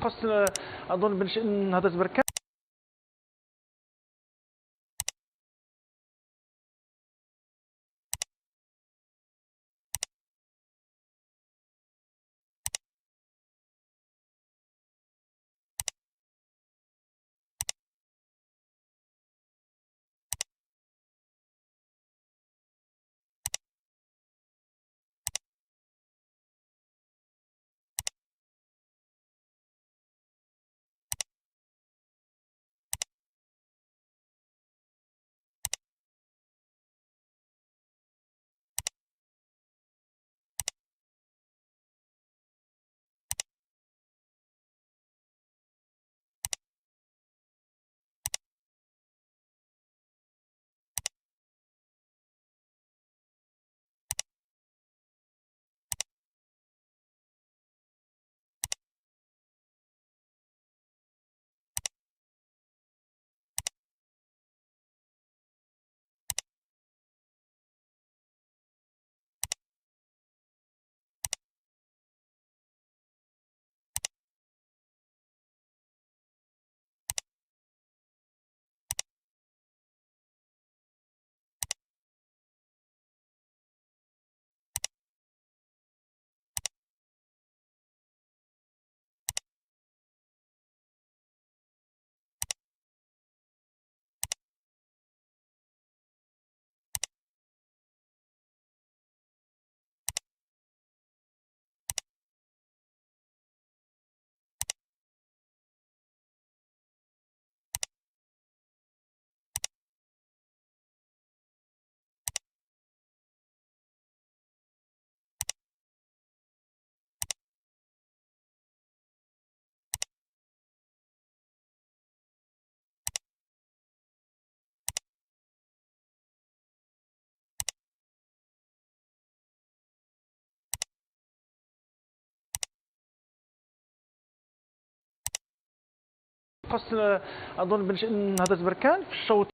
خاص اظن بنشئ نهضه بركان. خاص اظن بنشئ نهضه بركان في الشوط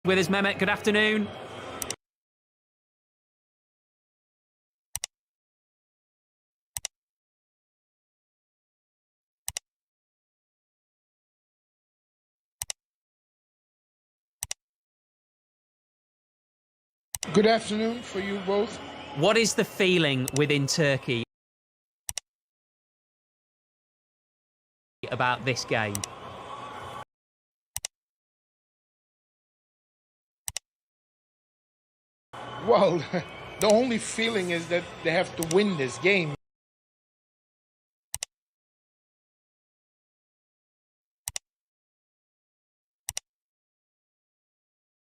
With us, Mehmet. Good afternoon. Good afternoon for you both. What is the feeling within Turkey about this game? Well, the only feeling is that they have to win this game.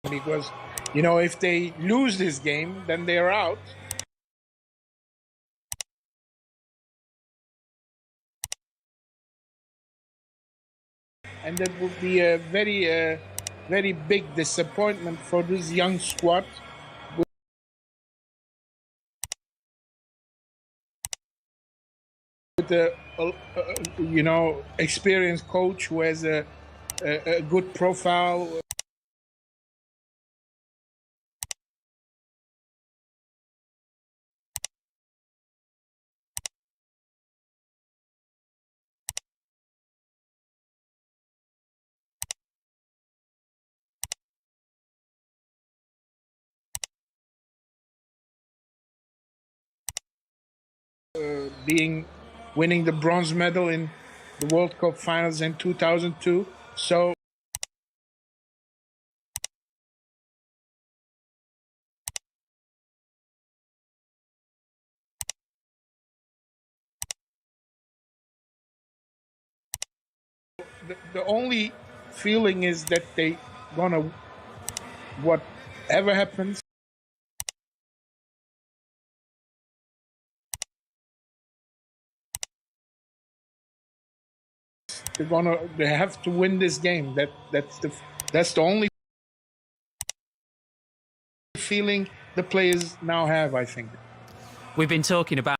Because, you know, if they lose this game, then they're out. And that would be a very big disappointment for this young squad. With a you know, experienced coach who has a good profile. Winning the bronze medal in the World Cup finals in 2002. So the only feeling is that they gonna, whatever happens, they have to win this game. That's the only feeling the players now have, I think. We've been talking about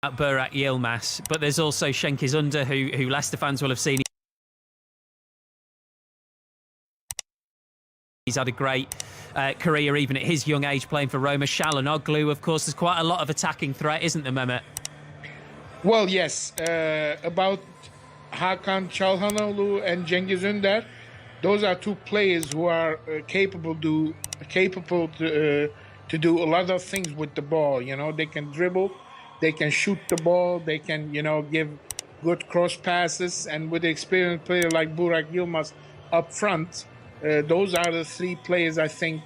Burak Yilmaz, but there's also Cengiz Under, who Leicester fans will have seen. He's had a great career, even at his young age, playing for Roma. Çalhanoğlu, of course, there's quite a lot of attacking threat, isn't there, Mehmet? Well, yes. About Hakan Çalhanoğlu and Cengiz Ünder, those are two players who are capable to do a lot of things with the ball. You know, they can dribble, they can shoot the ball, they can, you know, give good cross passes, and with an experienced player like Burak Yilmaz up front, those are the three players I think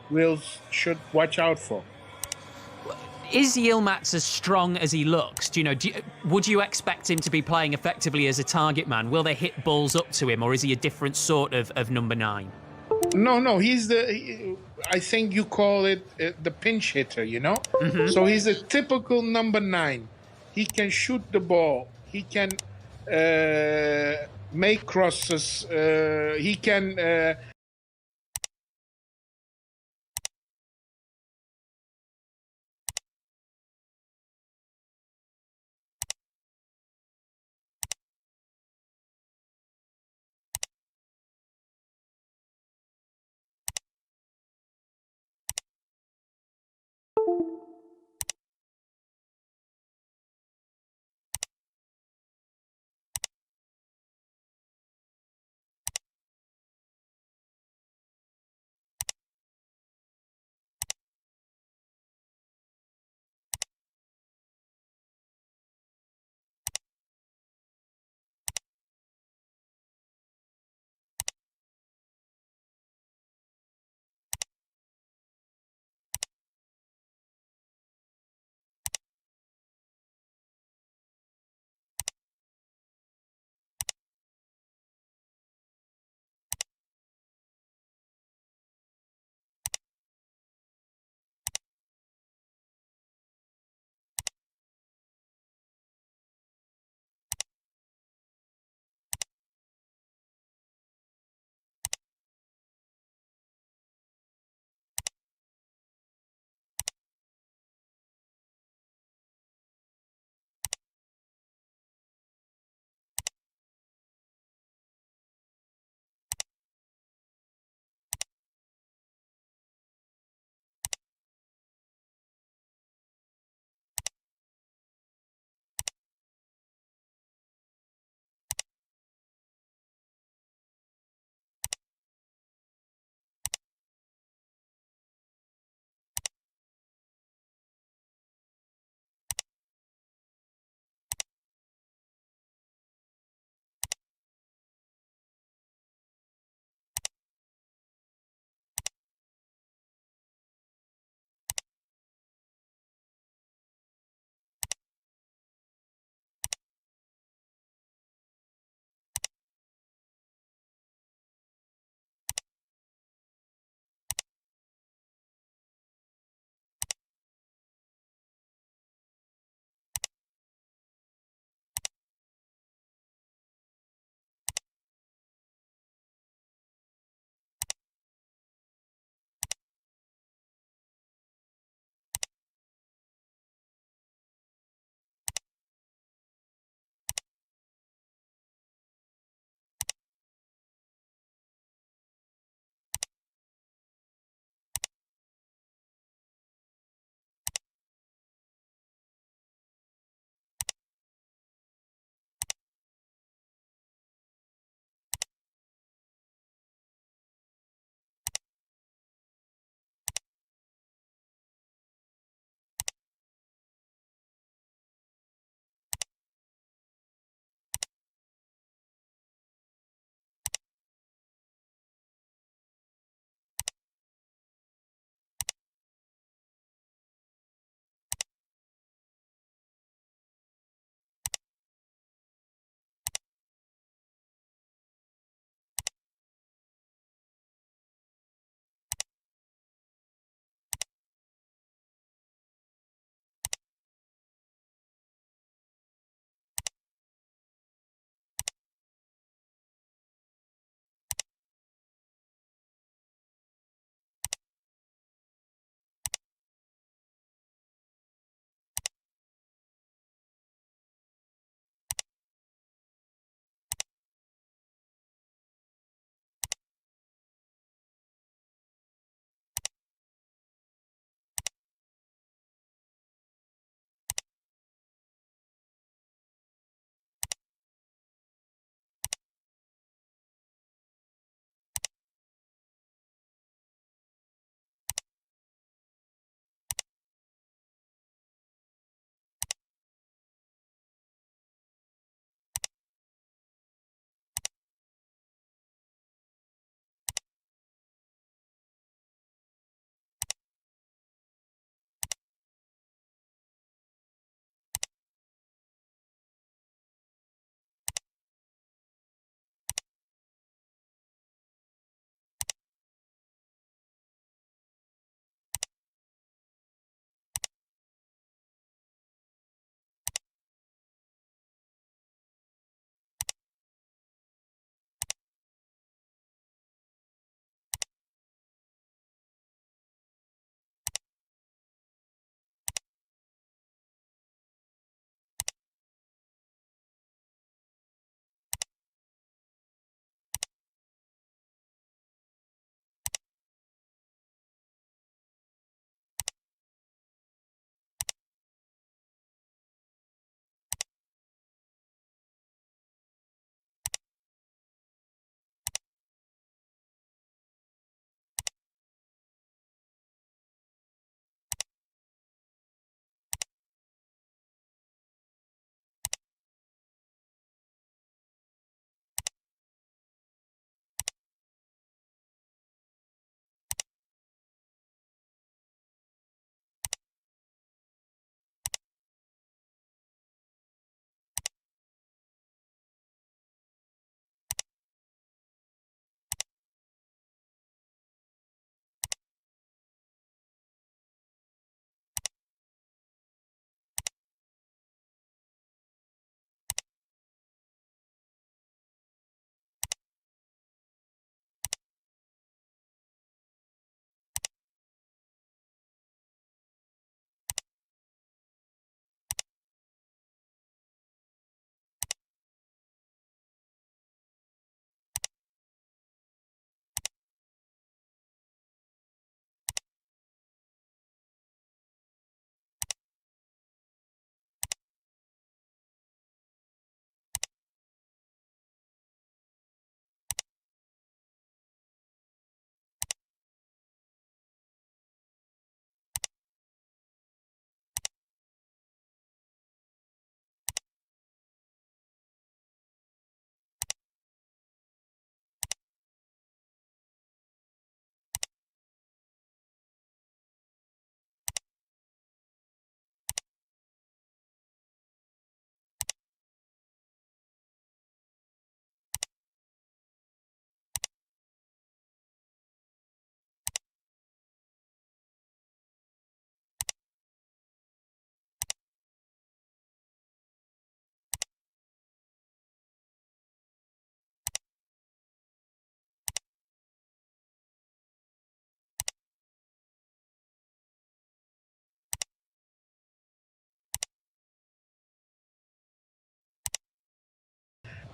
Wales should watch out for. Is Yilmaz as strong as he looks? Would you expect him to be playing effectively as a target man? Will they hit balls up to him, or is he a different sort of number 9? No, I think you call it the pinch hitter, you know? Mm-hmm. So he's a typical number 9. He can shoot the ball. He can make crosses. He can...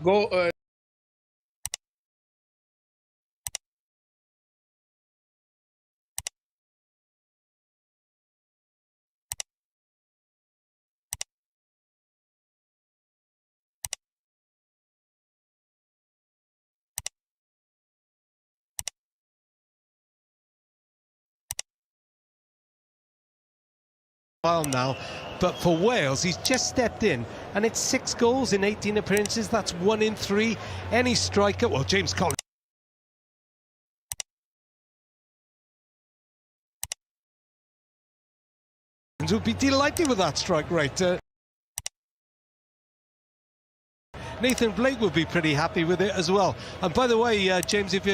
go. Now, but for Wales, he's just stepped in, and it's 6 goals in 18 appearances. That's 1 in 3. Any striker, well, James Collins would be delighted with that strike rate. Nathan Blake would be pretty happy with it as well. And by the way, James, if you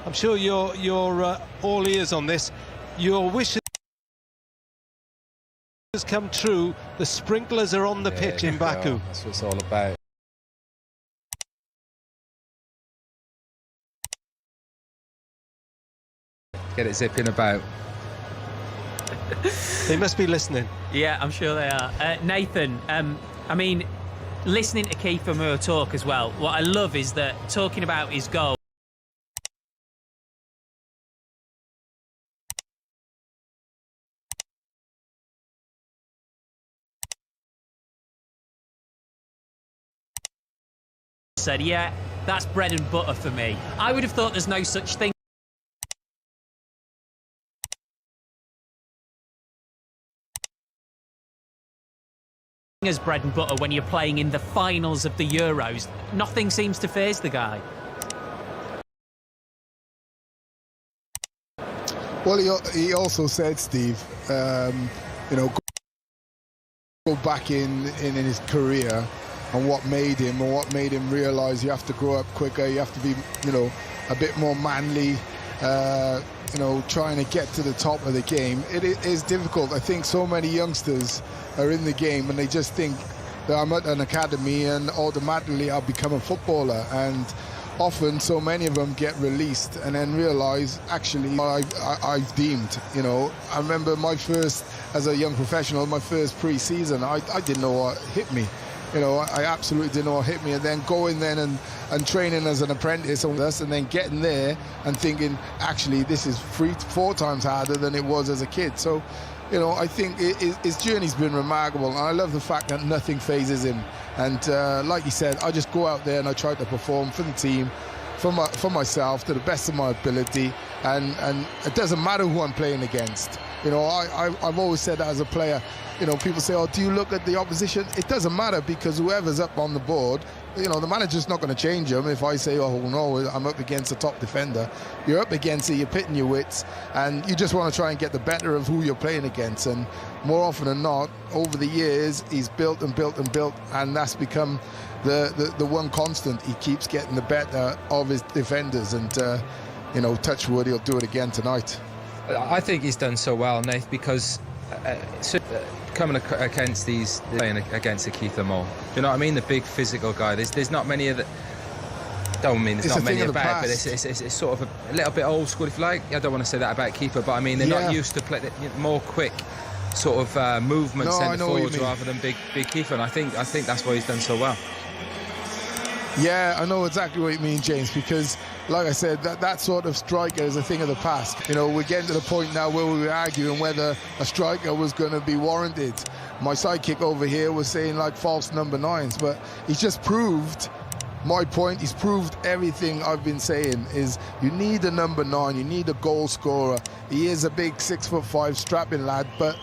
I'm sure you're all ears on this. Your wishes come true. The sprinklers are on the pitch in Baku. That's what it's all about. Get it zipping about. They must be listening. Yeah, I'm sure they are. Nathan, I mean, listening to Kiefer Moore talk as well, what I love is that talking about his goal, said, yeah, that's bread and butter for me. I would have thought there's no such thing as bread and butter when you're playing in the finals of the Euros. Nothing seems to faze the guy. Well, he also said, Steve, you know, go back in his career and what made him realise you have to grow up quicker, you have to be, you know, a bit more manly, you know, trying to get to the top of the game. It is difficult. I think so many youngsters are in the game and they just think that I'm at an academy and automatically I'll become a footballer, and often so many of them get released and then realise, actually, I've deemed, you know. I remember my first, as a young professional, my first pre-season, I didn't know what hit me. You know, I absolutely didn't know what hit me, and then going then and training as an apprentice on this, and then getting there and thinking, actually, this is 4 times harder than it was as a kid. So, you know, I think his journey's been remarkable, and I love the fact that nothing phases him. And like he said, I just go out there and I try to perform for the team, for myself, to the best of my ability, and it doesn't matter who I'm playing against. You know, I've always said that as a player. You know, people say, oh, do you look at the opposition? It doesn't matter, because whoever's up on the board, you know, the manager's not going to change them. If I say, oh, no, I'm up against a top defender, you're up against it, you're pitting your wits, and you just want to try and get the better of who you're playing against. And more often than not, over the years, he's built and built and built, and that's become the one constant. He keeps getting the better of his defenders, and, you know, touch wood, he'll do it again tonight. I think he's done so well, Nath, because coming against playing against a Kiefer Moore, do you know what I mean? The big physical guy. There's not many of the. Don't mean there's not many about, but it's sort of a little bit old school, if you like. I don't want to say that about Kiefer, but I mean they're not used to play more quick sort of movement centre forwards rather than big Kiefer, and I think that's why he's done so well. Yeah, I know exactly what you mean, James, because, like I said, that sort of striker is a thing of the past. You know, we're getting to the point now where we were arguing whether a striker was going to be warranted. My sidekick over here was saying, like, false number 9s, but he's just proved my point. He's proved everything I've been saying, is you need a number 9, you need a goal scorer. He is a big 6'5" strapping lad, but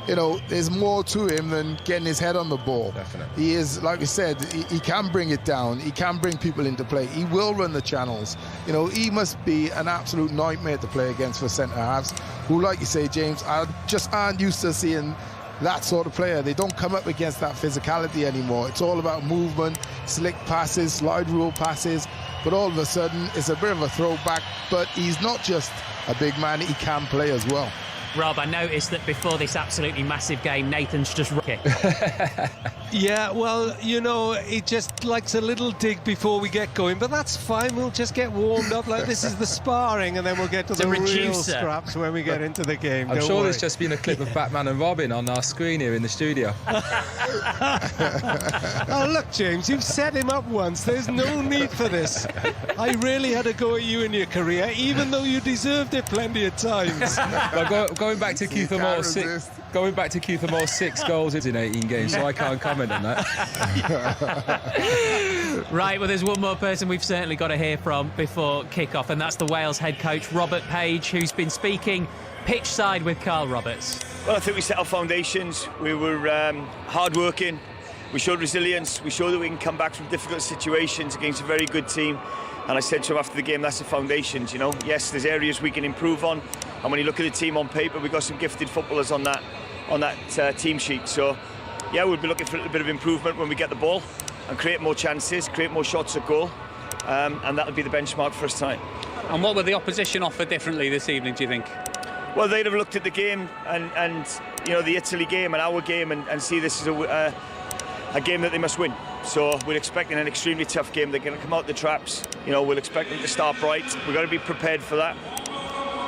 you know, there's more to him than getting his head on the ball. Definitely. He is, like I said, he can bring it down. He can bring people into play. He will run the channels. You know, he must be an absolute nightmare to play against for centre-halves, who, like you say, James, just aren't used to seeing that sort of player. They don't come up against that physicality anymore. It's all about movement, slick passes, slide rule passes, but all of a sudden, it's a bit of a throwback, but he's not just a big man, he can play as well. Rob, I noticed that before this absolutely massive game, Nathan's just rookie. Yeah, well, you know, he just likes a little dig before we get going, but that's fine. We'll just get warmed up. Like, this is the sparring, and then we'll get to the real scraps when we get into the game. I'm sure there's just been a clip of Batman and Robin on our screen here in the studio. Oh, look, James, you've set him up once. There's no need for this. I really had a go at you in your career, even though you deserved it plenty of times. Well, going back to Keith Moore, going back to Keith Moore, 6 goals in 18 games, so I can't comment on that. Right, well, there's one more person we've certainly got to hear from before kick-off, and that's the Wales head coach, Robert Page, who's been speaking pitch side with Carl Roberts. Well, I think we set our foundations. We were hard-working. We showed resilience. We showed that we can come back from difficult situations against a very good team. And I said to him after the game, that's the foundations, you know. Yes, there's areas we can improve on. And when you look at the team on paper, we've got some gifted footballers on that team sheet. So, yeah, we'll be looking for a little bit of improvement when we get the ball and create more chances, create more shots at goal. And that'll be the benchmark for us tonight. And what will the opposition offer differently this evening, do you think? Well, they'd have looked at the game and you know, the Italy game and our game and see this as a game that they must win. So we're expecting an extremely tough game. They're going to come out the traps. You know, we'll expect them to start bright. We've got to be prepared for that.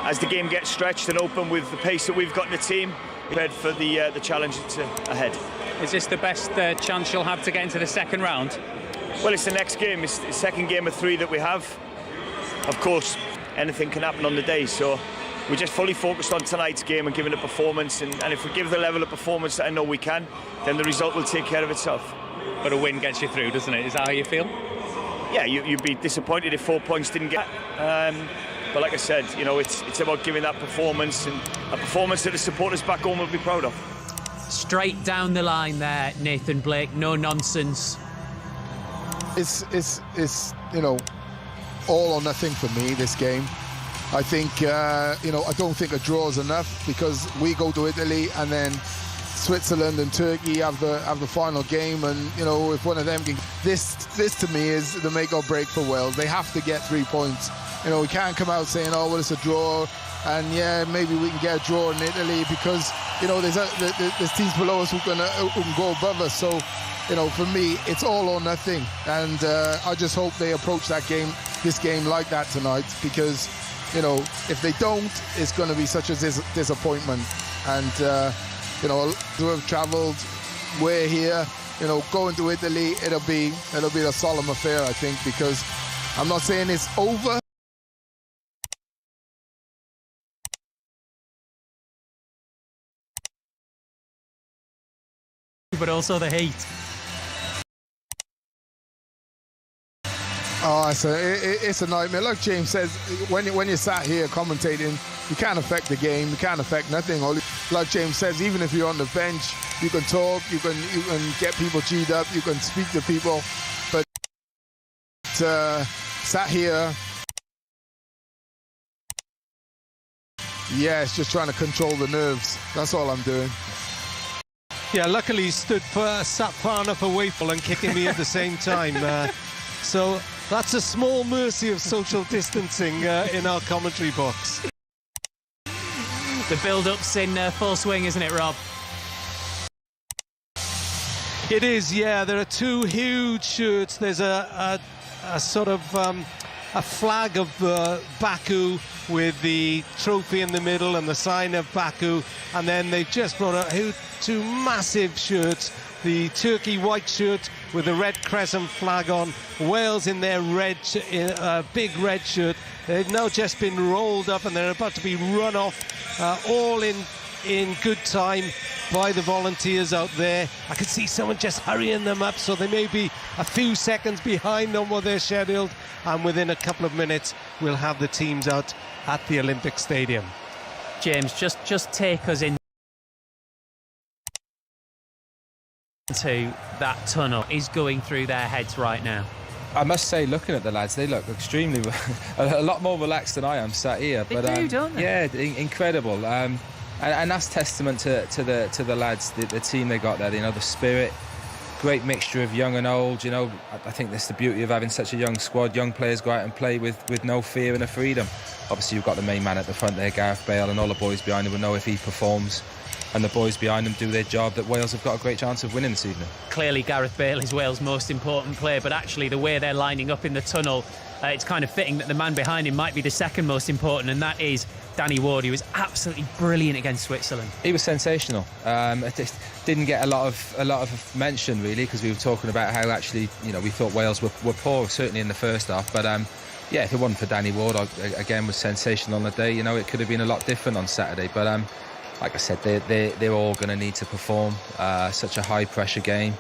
As the game gets stretched and open with the pace that we've got in the team, prepared for the challenge that's ahead. Is this the best chance you'll have to get into the second round? Well, it's the next game. It's the second game of 3 that we have. Of course, anything can happen on the day. So we're just fully focused on tonight's game and giving a performance. And if we give the level of performance that I know we can, then the result will take care of itself. But a win gets you through, doesn't it? Is that how you feel? Yeah, you'd be disappointed if 4 points didn't get. But like I said, you know, it's about giving that performance, and a performance that the supporters back home will be proud of. Straight down the line there, Nathan Blake, no nonsense. It's you know, all or nothing for me, this game. I think you know, I don't think a draw is enough, because we go to Italy and then Switzerland and Turkey have the final game, and you know, if one of them can, this to me is the make or break for Wales. They have to get 3 points. You know, we can't come out saying, oh well, it's a draw, and yeah, maybe we can get a draw in Italy, because you know, there's teams below us who can go above us. So you know, for me, it's all or nothing, and I just hope they approach this game like that tonight, because you know, if they don't, it's going to be such a disappointment. And you know, to have travelled, we're here, you know, going to Italy, it'll be a solemn affair, I think, because I'm not saying it's over. But also the heat. Oh, it's a nightmare. Like James says, when you're sat here commentating, you can't affect the game, you can't affect nothing. Like James says, even if you're on the bench, you can talk, you can get people G'd up, you can speak to people. But sat here, yeah, it's just trying to control the nerves. That's all I'm doing. Yeah, luckily he sat far enough away from and kicking me at the same time. So that's a small mercy of social distancing in our commentary box. The build-up's in full swing, isn't it, Rob? It is, yeah. There are 2 huge shirts. There's a sort of a flag of Baku with the trophy in the middle and the sign of Baku, and then they've just brought out 2 massive shirts. The Turkey white shirt with the red crescent flag on, Wales in their big red shirt. They've now just been rolled up and they're about to be run off, all in good time by the volunteers out there. I can see someone just hurrying them up, so they may be a few seconds behind on what they're scheduled, and within a couple of minutes we'll have the teams out at the Olympic Stadium. James, just take us into that tunnel is going through their heads right now. I must say, looking at the lads, they look extremely a lot more relaxed than I am sat here. They do, don't they? Yeah, incredible. And that's testament to the lads, the team they got there. You know, the spirit, great mixture of young and old. You know, I think that's the beauty of having such a young squad. Young players go out and play with no fear and a freedom. Obviously, you've got the main man at the front there, Gareth Bale, and all the boys behind him will know if he performs and the boys behind him do their job, that Wales have got a great chance of winning this evening. Clearly, Gareth Bale is Wales' most important player, but actually the way they're lining up in the tunnel, it's kind of fitting that the man behind him might be the second most important, and that is Danny Ward, who was absolutely brilliant against Switzerland. He was sensational. It didn't get a lot of mention really, because we were talking about how actually, you know, we thought Wales were poor, certainly in the first half. But yeah, if it wasn't for Danny Ward, again, was sensational on the day. You know, it could have been a lot different on Saturday. But like I said, they're all going to need to perform. Such a high pressure game.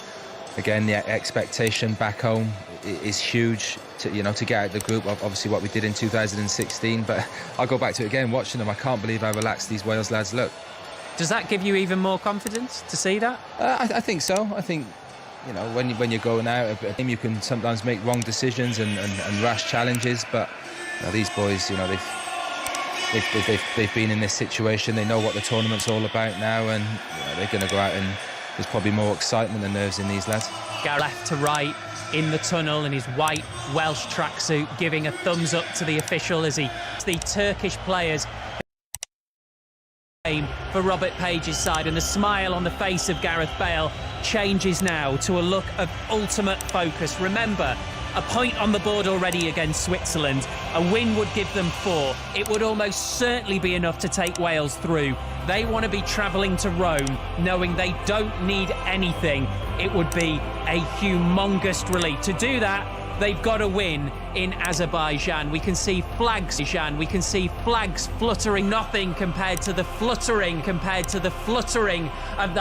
Again, the expectation back home is huge. To get out of the group, obviously what we did in 2016. But I'll go back to it again. Watching them, I can't believe how relaxed these Wales lads look. Does that give you even more confidence to see that? I think so. I think, you know, when you're going out a game, you can sometimes make wrong decisions and rash challenges. But you know, these boys, you know, they've been in this situation. They know what the tournament's all about now, and you know, they're going to go out, and there's probably more excitement and nerves in these lads. Gareth left to right in the tunnel in his white Welsh tracksuit, giving a thumbs up to the official as the Turkish players aim for Robert Page's side, and the smile on the face of Gareth Bale changes now to a look of ultimate focus. Remember, a point on the board already against Switzerland. A win would give them 4. It would almost certainly be enough to take Wales through. They want to be travelling to Rome knowing they don't need anything. It would be a humongous relief. To do that, they've got to win in Azerbaijan. We can see flags fluttering, nothing compared to the fluttering of the